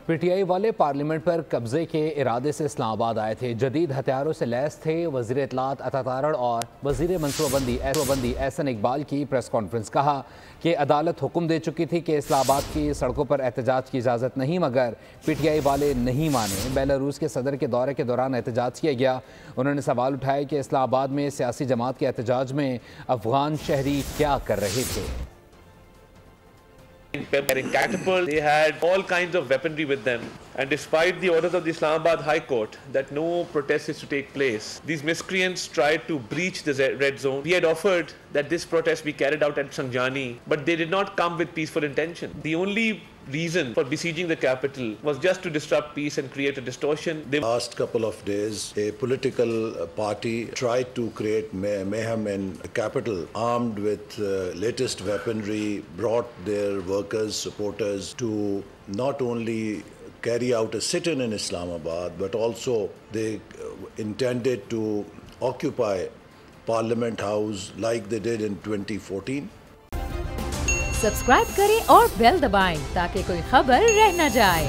PTI वाले parliament पर कब्जे के इरादे से इस्लामाबाद आए थे। जदीद हथियारों से लैस थे। वज़ीर इत्तलात अता तारड़ और वज़ीर मनसूबाबंदी एहसन इकबाल की प्रेस कॉन्फ्रेंस। कहा कि अदालत हुक्म दे चुकी थी कि इस्लामाबाद की सड़कों पर एहतजाज की इजाज़त नहीं, मगर पीटीआई वाले नहीं माने। बेलारूस के सदर के दौरे के दौरान एहतजाज किया गया। उन्होंने सवाल उठाया कि इस्लामाबाद में सियासी जमात के एहतजाज में अफगान शहरी क्या कर रहे थे। Carrying catapults, they had all kinds of weaponry with them. And despite the orders of the Islamabad High Court that no protest is to take place, these miscreants tried to breach the red zone. We had offered that this protest be carried out at Sanjani, but they did not come with peaceful intention. The only reason for besieging the capital was just to disrupt peace and create a distortion. The last couple of days, a political party tried to create mayhem in the capital, armed with latest weaponry, brought their workers, supporters to not only carry out a sit-in in Islamabad, but also they intended to occupy Parliament House like they did in 2014. Subscribe करें और bell दबाएं ताकि कोई खबर रह न जाए।